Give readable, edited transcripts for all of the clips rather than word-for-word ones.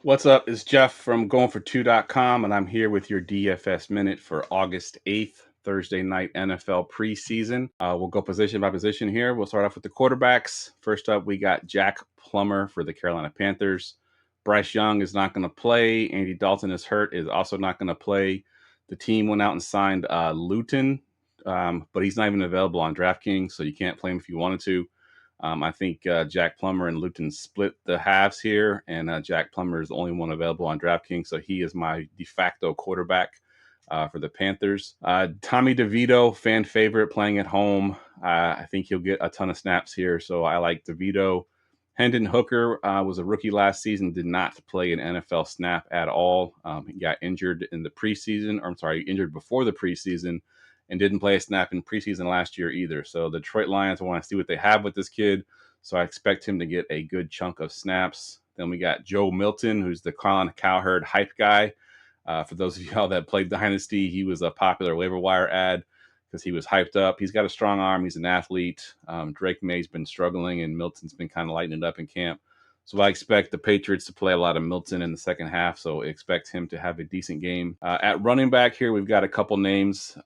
What's up? It's Geoff from goingfor2.com, and I'm here with your DFS minute for August 8th, Thursday night NFL preseason. We'll go position by position here. We'll start off with the quarterbacks. First up, we got Jack Plummer for the Carolina Panthers. Bryce Young is not going to play. Andy Dalton is hurt, is also not going to play. The team went out and signed Luton, but he's not even available on DraftKings, so you can't play him if you wanted to. I think Jack Plummer and Luton split the halves here, and Jack Plummer is the only one available on DraftKings, so he is my de facto quarterback for the Panthers. Tommy DeVito, fan favorite, playing at home. I think he'll get a ton of snaps here, so I like DeVito. Hendon Hooker was a rookie last season, did not play an NFL snap at all. He got injured in the preseason, or I'm sorry, injured before the preseason, and didn't play a snap in preseason last year either. So the Detroit Lions want to see what they have with this kid. So I expect him to get a good chunk of snaps. Then we got Joe Milton, who's the Colin Cowherd hype guy. For those of y'all that played Dynasty, he was a popular waiver wire ad because he was hyped up. He's got a strong arm. He's an athlete. Drake May's been struggling, and Milton's been kind of lighting it up in camp. So I expect the Patriots to play a lot of Milton in the second half, so expect him to have a decent game. At running back here, we've got a couple names,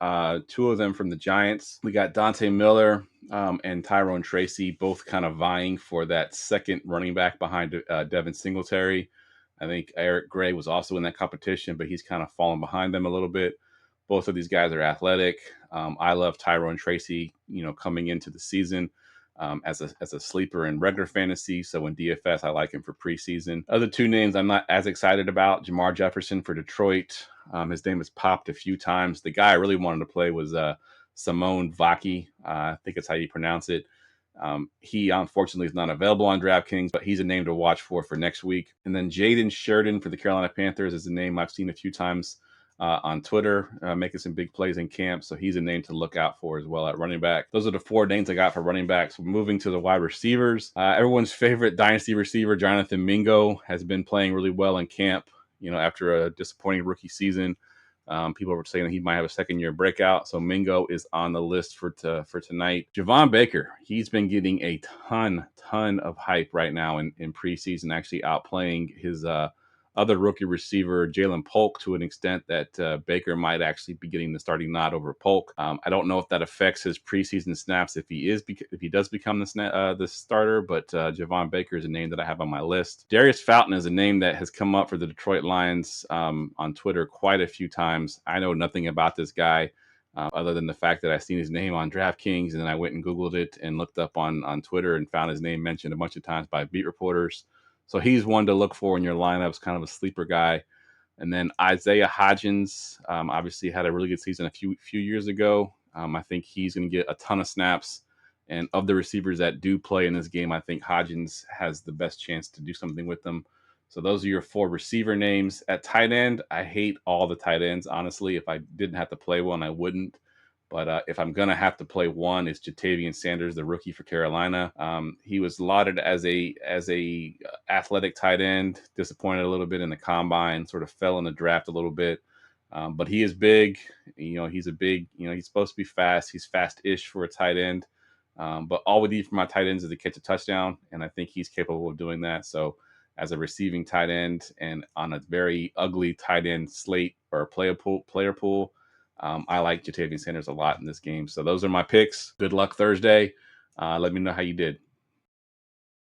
two of them from the Giants. We got Dante Miller and Tyrone Tracy, both kind of vying for that second running back behind Devin Singletary. I think Eric Gray was also in that competition, but he's kind of fallen behind them a little bit. Both of these guys are athletic. I love Tyrone Tracy, coming into the season. As a sleeper in regular fantasy. So in DFS, I like him for preseason. Other two names I'm not as excited about: Jamar Jefferson for Detroit. His name has popped a few times. The guy I really wanted to play was Simone Vaki. I think it's how you pronounce it. He unfortunately is not available on DraftKings, but he's a name to watch for next week. And then Jaden Sheridan for the Carolina Panthers is a name I've seen a few times on Twitter, making some big plays in camp. So he's a name to look out for as well at running back. Those are the four names I got for running backs. Moving to the wide receivers. Everyone's favorite dynasty receiver, Jonathan Mingo, has been playing really well in camp, after a disappointing rookie season. People were saying that he might have a second-year breakout. So Mingo is on the list for tonight. Javon Baker, he's been getting a ton of hype right now in preseason, actually outplaying his other rookie receiver, Jalen Polk, to an extent that Baker might actually be getting the starting nod over Polk. I don't know if that affects his preseason snaps if he does become the starter, but Javon Baker is a name that I have on my list. Darius Fountain is a name that has come up for the Detroit Lions on Twitter quite a few times. I know nothing about this guy. Other than the fact that I've seen his name on DraftKings, and then I went and Googled it and looked up on Twitter and found his name mentioned a bunch of times by beat reporters. So he's one to look for in your lineups, kind of a sleeper guy. And then Isaiah Hodgins, obviously had a really good season a few years ago. I think he's going to get a ton of snaps. And of the receivers that do play in this game, I think Hodgins has the best chance to do something with them. So those are your four receiver names. At tight end, I hate all the tight ends. Honestly, if I didn't have to play one, I wouldn't. But if I'm going to have to play one, it's Jatavian Sanders, the rookie for Carolina. He was lauded as a athletic tight end, disappointed a little bit in the combine, sort of fell in the draft a little bit. But he is big. He's supposed to be fast. He's fast-ish for a tight end. But all we need from my tight ends is to catch a touchdown, and I think he's capable of doing that. So as a receiving tight end and on a very ugly tight end slate or player pool, I like Jatavian Sanders a lot in this game. So those are my picks. Good luck Thursday. Let me know how you did.